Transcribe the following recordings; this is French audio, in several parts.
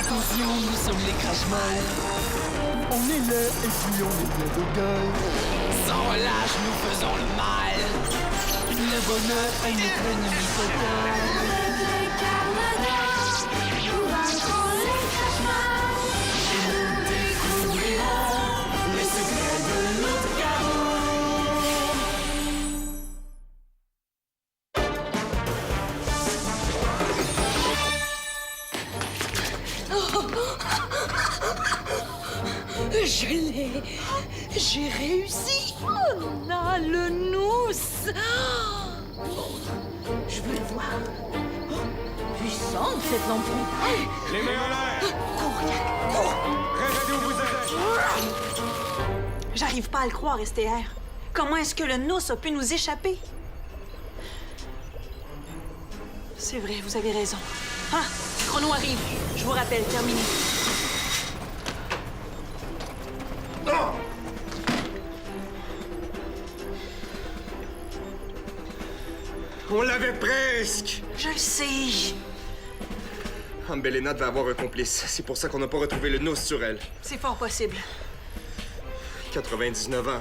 Attention, nous sommes les Crashmalls. On est là et puis on est plein d'orgueil. Sans relâche, nous faisons le mal. Le bonheur est notre ennemi total. Les Carmadocs, nous vaincrons les Crashmalls. Et nous découvrirons les secrets de l'autre Je l'ai! J'ai réussi! On a le nous! Je veux le voir. Puissante cette lampe. Les mains en l'air! Cours, Yak, cours! Restez où vous êtes! J'arrive pas à le croire, STR. Comment est-ce que le nous a pu nous échapper? C'est vrai, vous avez raison. Ah! Chrono arrive. Je vous rappelle, terminé. On l'avait presque! Je le sais. Ambelena devait avoir un complice. C'est pour ça qu'on n'a pas retrouvé le nous sur elle. C'est fort possible. 99 ans.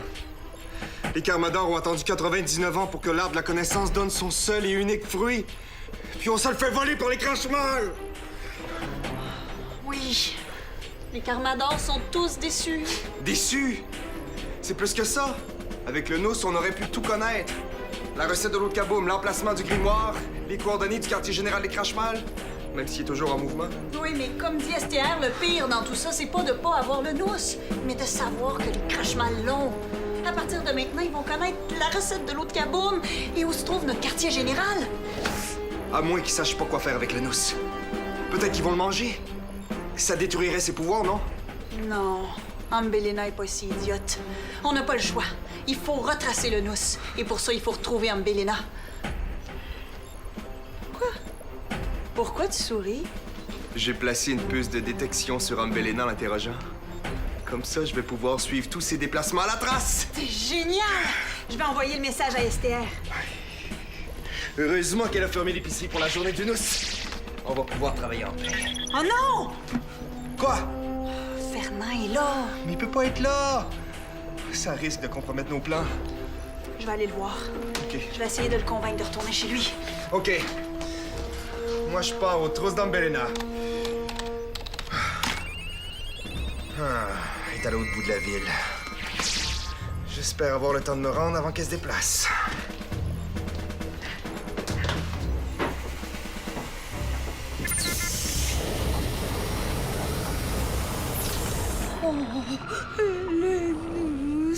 Les Carmadors ont attendu 99 ans pour que l'arbre de la connaissance donne son seul et unique fruit. Puis on se le fait voler par les Crashmalls! Oui. Les Carmadors sont tous déçus. Déçu! C'est plus que ça. Avec le nous, on aurait pu tout connaître. La recette de l'eau de Kaboom, l'emplacement du grimoire, les coordonnées du quartier général des Crashmalls, même s'il est toujours en mouvement. Oui, mais comme dit STR, le pire dans tout ça, c'est pas de pas avoir le nous, mais de savoir que les Crashmalls l'ont. À partir de maintenant, ils vont connaître la recette de l'eau de Kaboom et où se trouve notre quartier général. À moins qu'ils sachent pas quoi faire avec le nous. Peut-être qu'ils vont le manger. Ça détruirait ses pouvoirs, non? Non, Ambelena est pas si idiote. On n'a pas le choix. Il faut retracer le nous. Et pour ça, il faut retrouver Ambelena. Quoi? Pourquoi tu souris? J'ai placé une puce de détection sur Ambelena en l'interrogeant. Comme ça, je vais pouvoir suivre tous ses déplacements à la trace! C'est génial! Je vais envoyer le message à STR. Heureusement qu'elle a fermé l'épicerie pour la journée du nous. On va pouvoir travailler en paix. Oh non! Quoi? Fernand est là. Mais il peut pas être là! Ça risque de compromettre nos plans. Je vais aller le voir. OK. Je vais essayer de le convaincre de retourner chez lui. OK. Moi, je pars aux trousses d'Ambelena. Elle est à l'autre bout de la ville. J'espère avoir le temps de me rendre avant qu'elle se déplace. Le nous.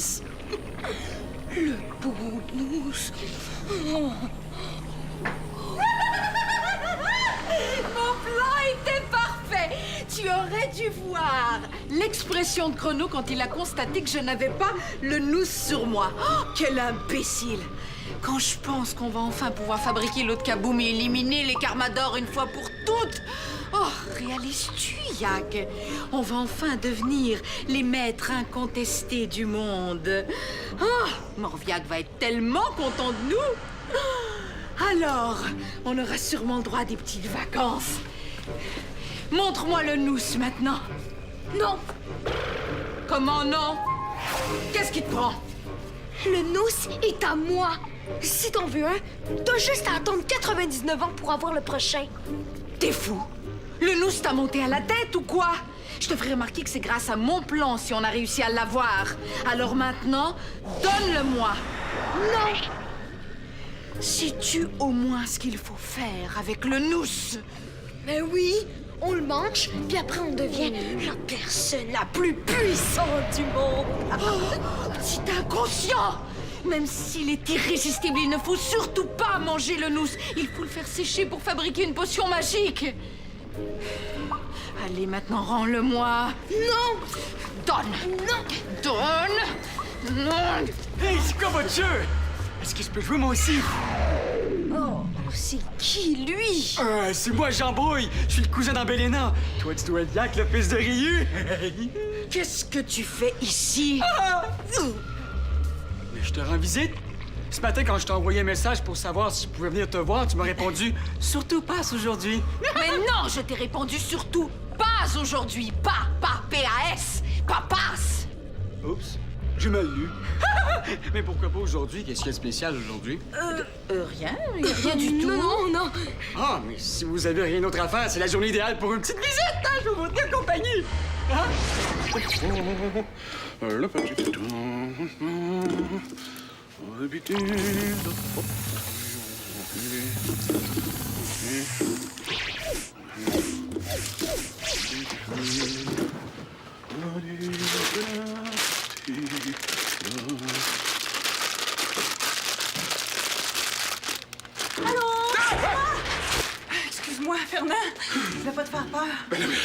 Le beau nous. Oh. Mon plan était parfait. Tu aurais dû voir l'expression de Chrono quand il a constaté que je n'avais pas le nous sur moi. Oh, quel imbécile! Quand je pense qu'on va enfin pouvoir fabriquer l'eau de Kaboom et éliminer les Carmadors une fois pour toutes. Oh, réalises-tu, Yak? On va enfin devenir les maîtres incontestés du monde. Oh, Morviak va être tellement content de nous. Alors, on aura sûrement le droit à des petites vacances. Montre-moi le nous maintenant. Non, Comment non? Qu'est-ce qui te prend? le nous est à moi. Si t'en veux un, t'as juste à attendre 99 ans pour avoir le prochain. T'es fou? Le nous t'a monté à la tête ou quoi? Je te ferai remarquer que c'est grâce à mon plan si on a réussi à l'avoir. Alors maintenant, donne-le-moi. Non, Sais-tu au moins ce qu'il faut faire avec le nous? mais oui, on le mange, puis après on devient la personne la plus puissante du monde. Oh, petit inconscient! Même s'il est irrésistible, il ne faut surtout pas manger le nous. Il faut le faire sécher pour fabriquer une potion magique. Allez, maintenant, rends-le-moi. Non, Donne! non, Donne! Non! Hey, c'est quoi votre jeu? Est-ce que je peux jouer moi aussi? oh, c'est qui lui? C'est moi, Jean Brouille. Je suis le cousin d'Ambelena. Toi, tu dois être Yak, le fils de Ryu. Qu'est-ce que tu fais ici? Mais je te rends visite. Ce matin, quand je t'ai envoyé un message pour savoir si je pouvais venir te voir, tu m'as répondu « Surtout passe aujourd'hui ». Mais non, je t'ai répondu surtout pas aujourd'hui. Pas P-A-S. Pas passe. Oups, j'ai mal lu. Mais pourquoi pas aujourd'hui? Qu'est-ce qu'il y a de spécial aujourd'hui? Rien. Rien du tout. Non. Ah, mais si vous avez rien d'autre à faire, c'est la journée idéale pour une petite visite, hein? Je vais vous tenir compagnie! Hein? Le petit toutou. Excuse-moi, Fernand. Je voulais pas te faire peur. Ben non, mais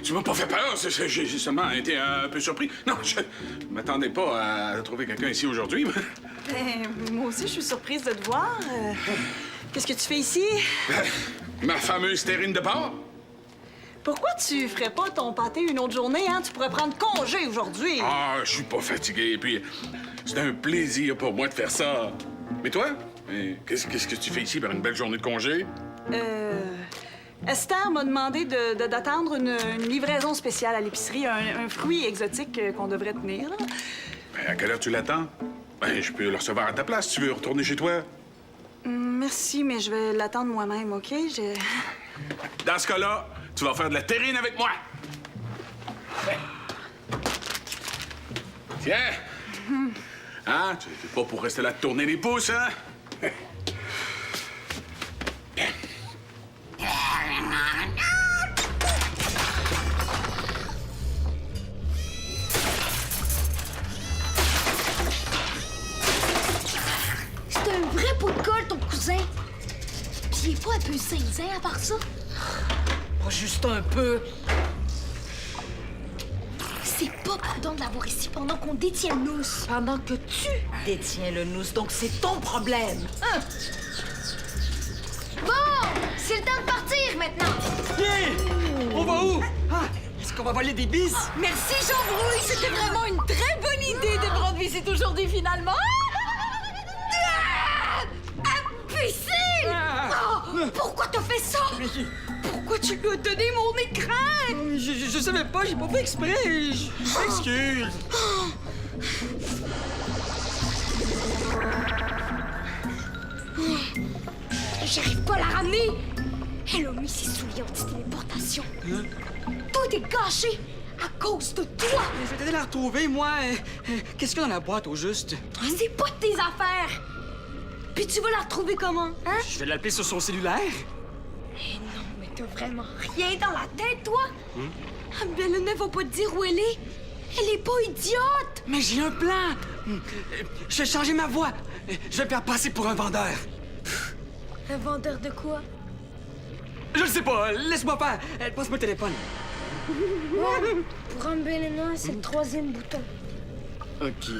tu m'as pas fait peur, j'ai seulement été un peu surpris. Non, je m'attendais pas à trouver quelqu'un ici aujourd'hui. Ben, moi aussi, je suis surprise de te voir. Qu'est-ce que tu fais ici? Ma fameuse terrine de porc. Pourquoi tu ferais pas ton pâté une autre journée, hein? Tu pourrais prendre congé aujourd'hui. Ah, je suis pas fatigué, puis c'est un plaisir pour moi de faire ça. Mais toi, qu'est-ce que tu fais ici par une belle journée de congé? Esther m'a demandé d'attendre une livraison spéciale à l'épicerie, un fruit exotique qu'on devrait tenir. Là. Ben, à quelle heure tu l'attends? Ben, je peux le recevoir à ta place si tu veux retourner chez toi. Merci, mais je vais l'attendre moi-même, OK? Dans ce cas-là, tu vas faire de la terrine avec moi. Tiens! Hein? Tu pas pour rester là de tourner les pouces, hein? C'est un vrai pot de colle, ton cousin. Puis il est pas un peu zinzin à part ça. Pas juste un peu. C'est pas pardon de l'avoir ici pendant qu'on détient le nous. Pendant que tu détiens le nous, donc c'est ton problème. Hein? Bon, c'est le temps de partir maintenant. Viens! On va où? Ah, est-ce qu'on va voler des bis? Merci, Jean-Brouille. C'était vraiment une très bonne idée de me rendre visite aujourd'hui, finalement. Imbécile! Oh, pourquoi t'as fait ça? Pourquoi tu lui as donné mon écran? Je savais pas, j'ai pas fait exprès. Je m'excuse. J'arrive pas à la ramener. Elle a mis ses souliers anti-téléportation. Tout est gâché à cause de toi. Je vais t'aider à la retrouver, moi. Qu'est-ce qu'il y a dans la boîte, au juste? C'est pas de tes affaires. Puis tu vas la retrouver comment, hein? Je vais l'appeler sur son cellulaire. Eh non, mais t'as vraiment rien dans la tête, toi? Belle ne va pas te dire où elle est. Elle est pas idiote. Mais j'ai un plan. Je vais changer ma voix. Je vais me faire passer pour un vendeur. Un vendeur de quoi? Je le sais pas. Laisse-moi faire. Passe-moi le téléphone. Pour Ambelena, c'est le 3e bouton. OK.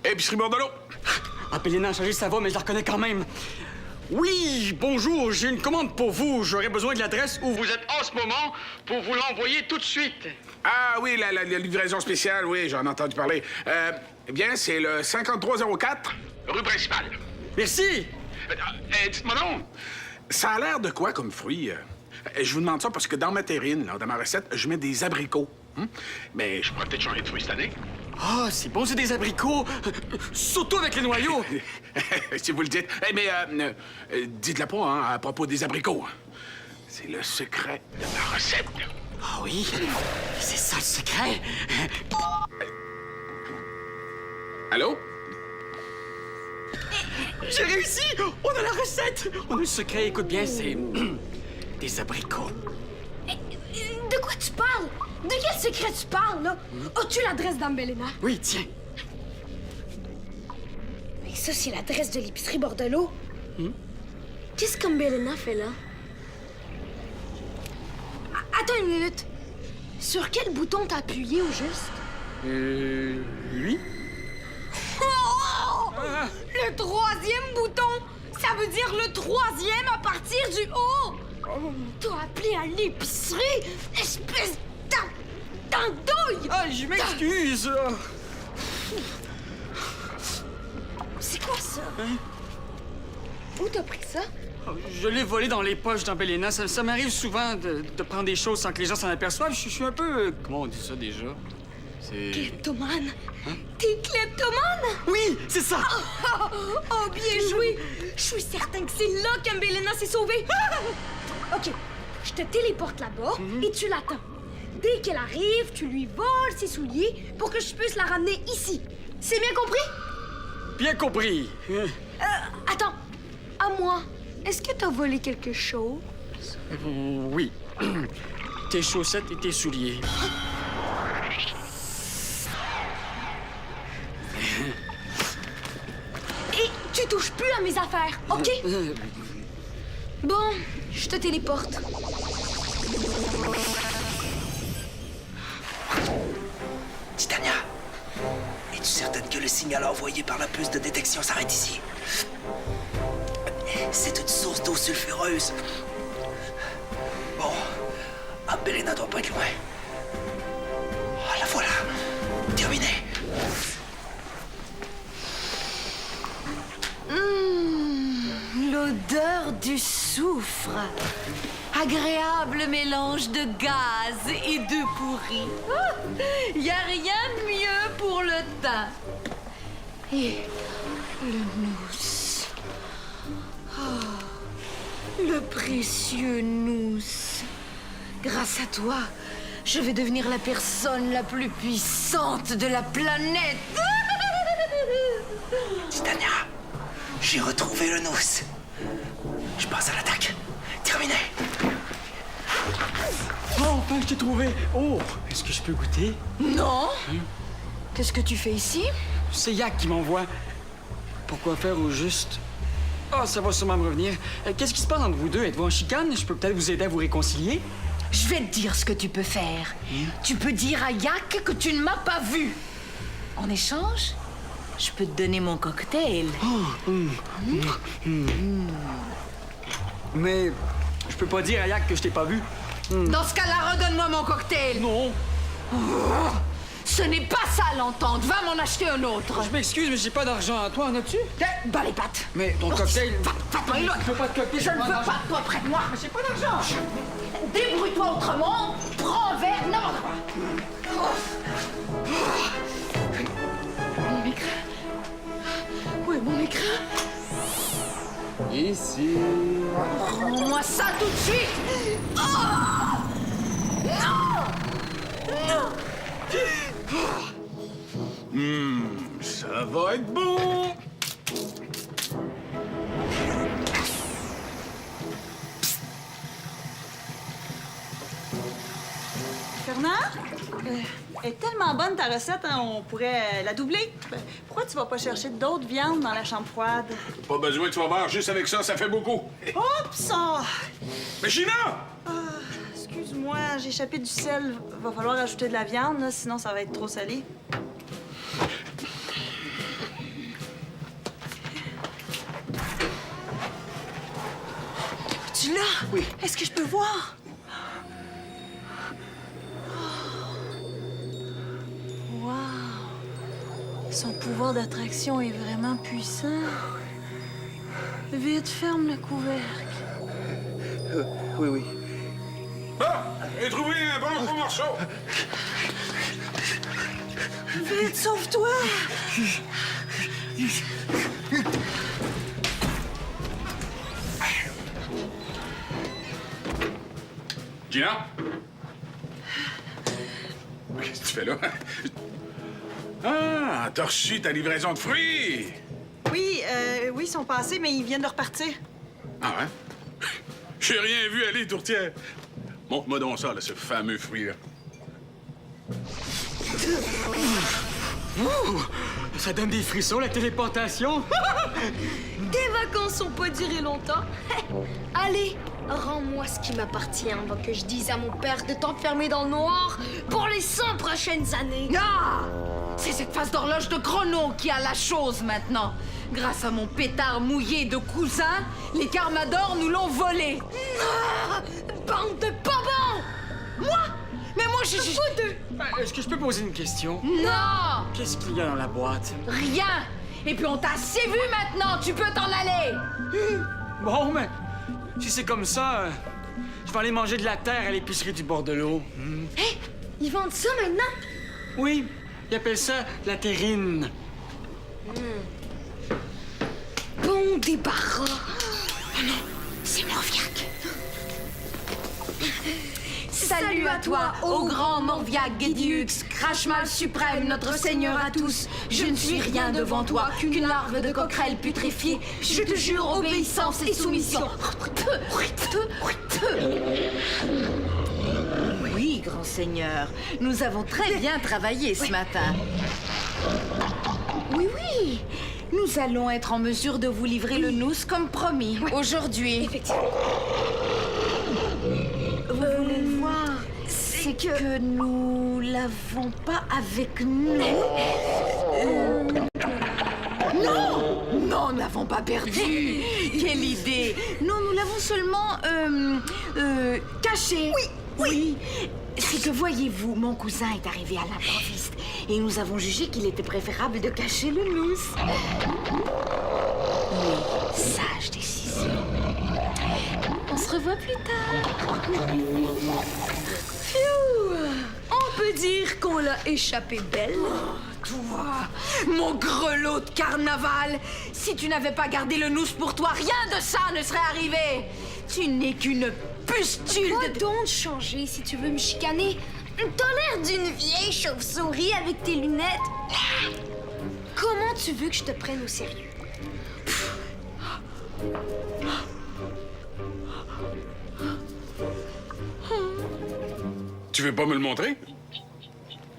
Épicerie Bordelot. Ah, Pélina a changé sa voix, mais je la reconnais quand même. Oui, bonjour, j'ai une commande pour vous. J'aurais besoin de l'adresse où vous êtes en ce moment pour vous l'envoyer tout de suite. Ah oui, la livraison spéciale, oui, j'en ai entendu parler. Eh bien, c'est le 5304, rue principale. Merci. Dites-moi donc, ça a l'air de quoi comme fruit? Je vous demande ça parce que dans ma terrine, là, dans ma recette, je mets des abricots. Mais je pourrais peut-être changer de fruit cette année. Ah, c'est bon, c'est des abricots. Surtout avec les noyaux. Si vous le dites. Mais dites-le pas, hein, à propos des abricots. C'est le secret de ma recette. Ah oui? C'est ça le secret. Allô? J'ai réussi! On a la recette! On a le secret, écoute bien, c'est des abricots. De quoi tu parles? De quel secret tu parles, là? As-tu l'adresse d'Ambelena? Oui, tiens. Mais ça, c'est l'adresse de l'épicerie Bordelot. Qu'est-ce qu'Ambelena fait là? Attends une minute. Sur quel bouton t'as appuyé au juste? Lui? Oh! Le 3e bouton! Ça veut dire le 3e à partir du haut! T'as appelé à l'épicerie, espèce T'indouille! Ah, je m'excuse! C'est quoi ça? Où t'as pris ça? Je l'ai volé dans les poches d'Ambelina. Ça m'arrive souvent de prendre des choses sans que les gens s'en aperçoivent. Je suis un peu... comment on dit ça déjà? C'est... Kleptomane? T'es kleptomane? Oui, c'est ça! Oh, bien joué! Je suis certain que c'est là qu'Ambelina s'est sauvée. OK, je te téléporte là-bas et tu l'attends. Dès qu'elle arrive, tu lui voles ses souliers pour que je puisse la ramener ici. C'est bien compris? Bien compris. Attends, à moi, est-ce que t'as volé quelque chose? Oui. Tes chaussettes et tes souliers. Et tu touches plus à mes affaires, OK? Bon, je te téléporte. Titania, es-tu certaine que le signal envoyé par la puce de détection s'arrête ici? C'est une source d'eau sulfureuse. Bon, Ambelina doit pas être loin. Oh, la voilà. Terminé. L'odeur du soufre. Agréable mélange de gaz et de pourri. Y a rien de mieux pour le teint. Et le nouss. Le précieux nouss. Grâce à toi, je vais devenir la personne la plus puissante de la planète. Titania, j'ai retrouvé le nous. Je passe à l'attaque. Terminé. Oh, enfin, je t'ai trouvé. Oh, est-ce que je peux goûter? Non? Qu'est-ce que tu fais ici? C'est Yak qui m'envoie. Pourquoi faire au juste? Ah, ça va sûrement me revenir. Qu'est-ce qui se passe entre vous deux? Êtes-vous en chicane? Je peux peut-être vous aider à vous réconcilier? Je vais te dire ce que tu peux faire. Tu peux dire à Yak que tu ne m'as pas vu. En échange, je peux te donner mon cocktail. Mais je peux pas dire à Yak que je t'ai pas vu. Dans ce cas-là, redonne-moi mon cocktail. Non. Ce n'est pas ça l'entente. Va m'en acheter un autre. Je m'excuse, mais j'ai pas d'argent. Toi, en as-tu? Dans les pattes. Mais ton cocktail... Va par là. Je veux pas de cocktail. Je ne veux pas de toi près de moi. Mais j'ai pas d'argent. Débrouille-toi autrement. Prends un verre, n'importe quoi. Mon écran. Où est mon écran? Ici. Rends-moi ça tout de suite. Oh! Non! Ça va être bon! Fernand? Elle est tellement bonne ta recette, hein, on pourrait la doubler. Pourquoi tu vas pas chercher d'autres viandes dans la chambre froide? Pas besoin, tu vas voir, juste avec ça, ça fait beaucoup. Oups! Oh! Mais Gina! Excuse-moi, j'ai échappé du sel. Va falloir ajouter de la viande, là, sinon ça va être trop salé. Tu l'as? Oui. Est-ce que je peux voir? Wow! Son pouvoir d'attraction est vraiment puissant. Vite, ferme le couvercle. Oui. Ah! J'ai trouvé un bon gros morceau! Vite, sauve-toi! Gina? Qu'est-ce que tu fais là? Ah, t'as reçu ta livraison de fruits! Oui, ils sont passés, mais ils viennent de repartir. Ah ouais? J'ai rien vu aller, tourtière. Montre-moi donc ça, là, ce fameux fruit-là. Ça donne des frissons, la téléportation. Tes vacances ont pas duré longtemps. Allez, rends-moi ce qui m'appartient avant que je dise à mon père de t'enfermer dans le noir pour les 100 prochaines années. Ah! C'est cette face d'horloge de chrono qui a la chose maintenant. Grâce à mon pétard mouillé de cousin, les Carmadors nous l'ont volé. Ah, bande de pas bons! Moi, Mais moi, je... Est-ce que je peux poser une question? Non! Qu'est-ce qu'il y a dans la boîte? Rien! Et puis on t'a assez vu maintenant, tu peux t'en aller! Bon, mais si c'est comme ça, je vais aller manger de la terre à l'épicerie du bord de l'eau. Hé, ils vendent ça maintenant? Oui, ils appellent ça la terrine. Bon débarras. Oh non, c'est Morviac. Salut à toi, ô grand Morviac Guédiux, Crachmal suprême, notre seigneur à tous. Je ne suis rien devant toi qu'une larve de coquerelle putréfiée. Je te jure obéissance et soumission. Oui, grand seigneur, nous avons très bien travaillé ce matin. Oui, oui. Nous allons être en mesure de vous livrer le nous comme promis aujourd'hui. Effectivement. Vous voulez voir? C'est que nous l'avons pas avec nous. Non! Non, nous l'avons pas perdu. Quelle idée! Non, nous l'avons seulement caché. Oui, oui. C'est que voyez-vous, mon cousin est arrivé à l'improviste et nous avons jugé qu'il était préférable de cacher le nous. Oui, sage décision. On se revoit plus tard. Phew! On peut dire qu'on l'a échappé belle. Toi, mon grelot de carnaval, si tu n'avais pas gardé le nous pour toi, rien de ça ne serait arrivé. Tu n'es qu'une pustule Va de... donc changer si tu veux me chicaner. T'as l'air d'une vieille chauve-souris avec tes lunettes. Comment tu veux que je te prenne au sérieux? Tu veux pas me le montrer?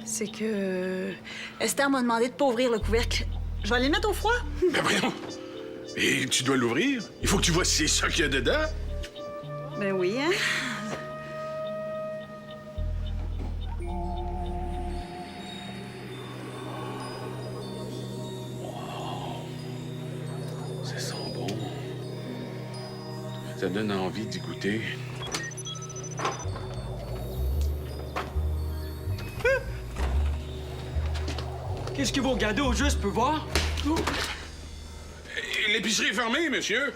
C'est que... Esther m'a demandé de pas ouvrir le couvercle. Je vais aller le mettre au froid. Ben voyons. Et tu dois l'ouvrir. Il faut que tu vois si c'est ça qu'il y a dedans. Ben oui, hein? Ça sent bon. Ça donne envie d'y goûter. Qu'est-ce que vous regardez au juste, peux voir? L'épicerie est fermée, monsieur.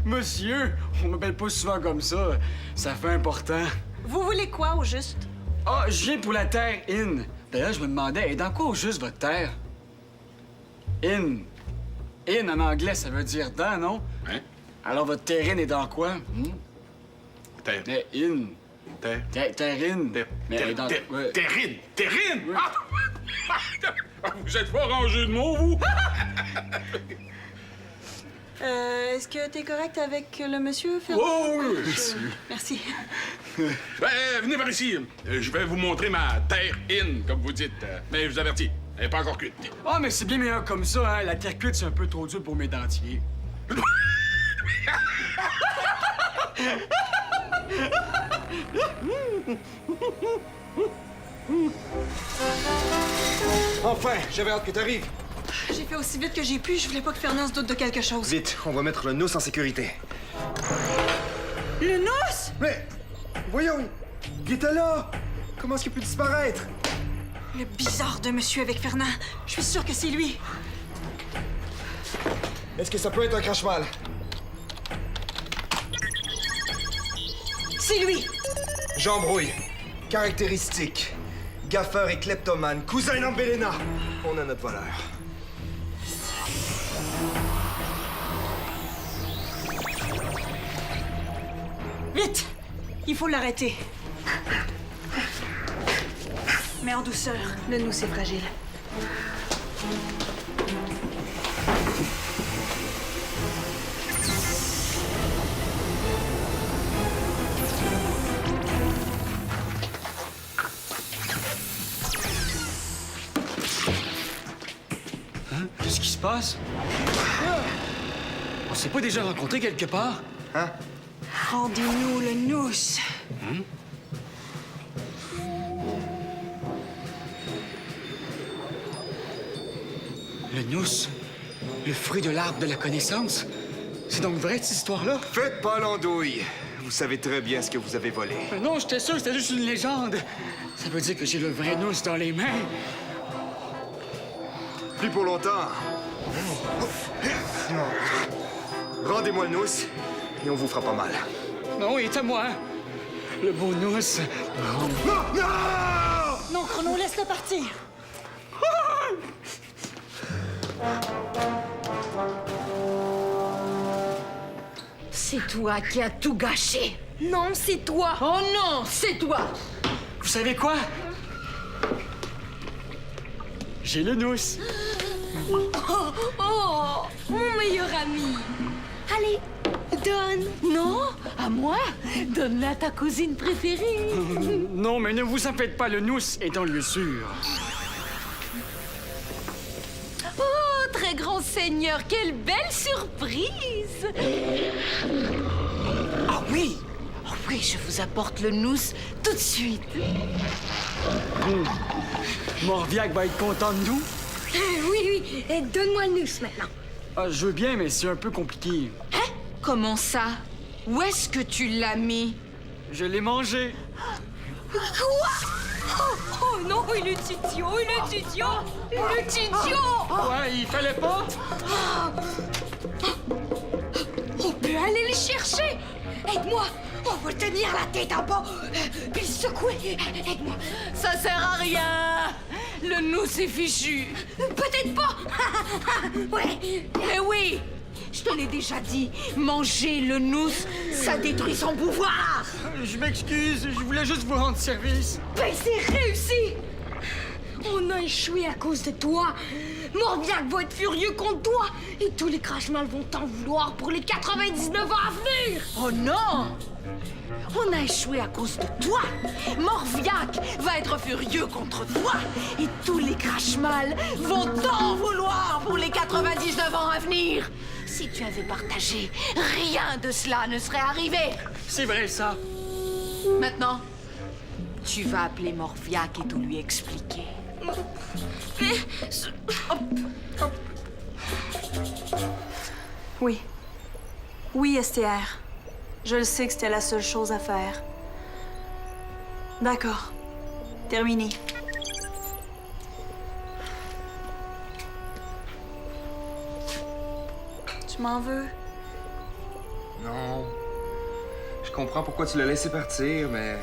Monsieur, on m'appelle pas souvent comme ça. Ça fait important. Vous voulez quoi, au juste? Ah, je viens pour la terre in. D'ailleurs, je me demandais, et dans quoi au juste votre terre? In. In, en anglais, ça veut dire dans, non? Hein? Alors, votre terrine est dans quoi? Terre. Mais in. Terrine. Mais elle est dans... ouais. Terrine! Terrine! Ah! Vous êtes pas rangé de mots, vous? Est-ce que t'es correct avec le monsieur, Fernand? Oh, oui, oui. Merci. Venez par ici. Je vais vous montrer ma terre in, comme vous dites. Mais je vous avertis, elle n'est pas encore cuite. Ah, mais c'est bien meilleur comme ça, hein. La terre cuite, c'est un peu trop dur pour mes dentiers. Enfin, j'avais hâte que t'arrives. J'ai fait aussi vite que j'ai pu. Je voulais pas que Fernand se doute de quelque chose. Vite, on va mettre le nous en sécurité. Le nous? Mais, voyons, il était là. Comment est-ce qu'il peut disparaître? Le bizarre de monsieur avec Fernand. Je suis sûre que c'est lui. Est-ce que ça peut être un crache-mal? C'est lui! Jean Brouille. Caractéristiques. Gaffeur et kleptomane. Cousin d'Ambelena. On a notre voleur. Vite! Il faut l'arrêter. Mais en douceur, le nous c'est fragile. Qu'est-ce qui se passe? On s'est pas déjà rencontrés quelque part? Hein? Rendez-nous le nous. Le nous, le fruit de l'arbre de la connaissance. C'est donc vrai, cette histoire-là? Faites pas l'andouille. Vous Vous savez très bien ce que vous avez volé. Non, j'étais sûr, c'était juste une légende. Ça veut dire que j'ai le vrai nous dans les mains. Plus pour longtemps. Rendez-moi le nous et on vous fera pas mal. Non, il est à moi. Le beau nous. Non! Non! Non, Chrono, laisse-le partir. C'est toi qui as tout gâché. Non, c'est toi. Oh non, c'est toi. Vous savez quoi? J'ai le nous. Oh, mon meilleur ami. Allez, donne. Non, à moi. Donne-la à ta cousine préférée. Non, mais ne vous en faites pas, le nous est dans le lieu sûr. Oh, très grand seigneur, quelle belle surprise. Ah oui. Oh oui, je vous apporte le nous tout de suite. Morviac va être content de nous. Oui, et donne-moi le nous maintenant. Ah, je veux bien, mais c'est un peu compliqué. Hein? Comment ça? Où est-ce que tu l'as mis? Je l'ai mangé. Quoi? Oh non, il est idiot, il est idiot, il est idiot. Ouais, il fallait pas. On peut aller le chercher. Aide-moi. On va tenir la tête en bas, puis secouer. Aide-moi. Ça sert à rien. Le nous est fichu. Peut-être pas. Ouais. Mais oui, je te l'ai déjà dit. Manger le nous, ça détruit son pouvoir. Je m'excuse, je voulais juste vous rendre service. Ben, c'est réussi. On a échoué à cause de toi. Morviac va être furieux contre toi. Et tous les crachemals vont t'en vouloir pour les 99 ans à venir. Oh non! On a échoué à cause de toi. Morviac va être furieux contre toi. Et tous les crachemals vont t'en vouloir pour les 99 ans à venir. Si tu avais partagé, rien de cela ne serait arrivé. C'est vrai, ça. Maintenant, tu vas appeler Morviac et tout lui expliquer. Oui. Oui, STR. Je le sais que c'était la seule chose à faire. D'accord. Terminé. Tu m'en veux? Non. Je comprends pourquoi tu l'as laissé partir, mais...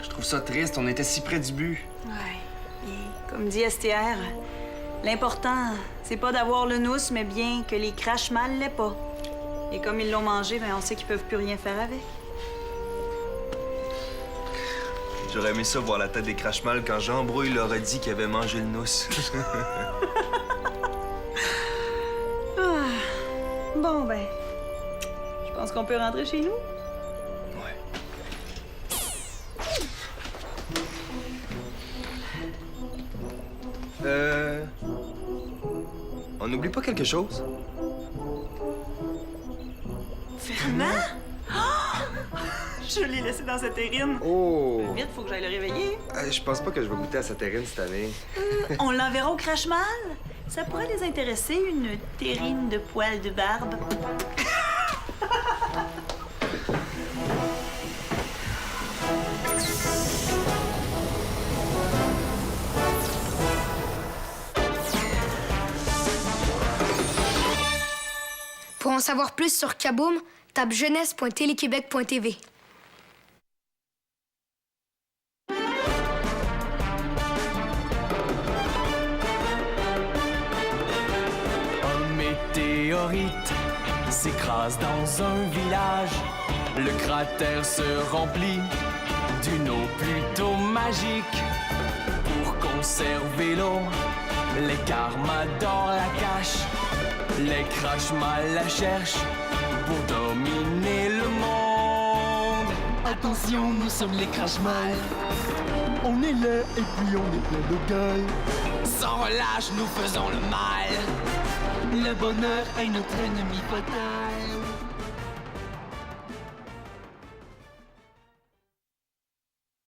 Je trouve ça triste, on était si près du but. Ouais. Et comme dit STR, l'important, c'est pas d'avoir le nous, mais bien que les crachemals l'aient pas. Et comme ils l'ont mangé, ben on sait qu'ils peuvent plus rien faire avec. J'aurais aimé ça voir la tête des crachemals quand Jean Brouille leur a dit qu'il avait mangé le nous. Bon, ben, je pense qu'on peut rentrer chez nous. On n'oublie pas quelque chose? Fernand? Je l'ai laissé dans sa terrine. Oh! Vite, faut que j'aille le réveiller. Je pense pas que je vais goûter à sa terrine cette année. On l'enverra au crachmal. Ça pourrait les intéresser, une terrine de poils de barbe. Pour en savoir plus sur Kaboom, tape jeunesse.téléquébec.tv. Un météorite s'écrase dans un village. Le cratère se remplit d'une eau plutôt magique. Pour conserver l'eau, les karmadors la cachent. Les crachemals la cherchent pour dominer le monde. Attention, nous sommes les crachemals. On est là et puis on est plein de gueule. Sans relâche, nous faisons le mal. Le bonheur est notre ennemi fatal.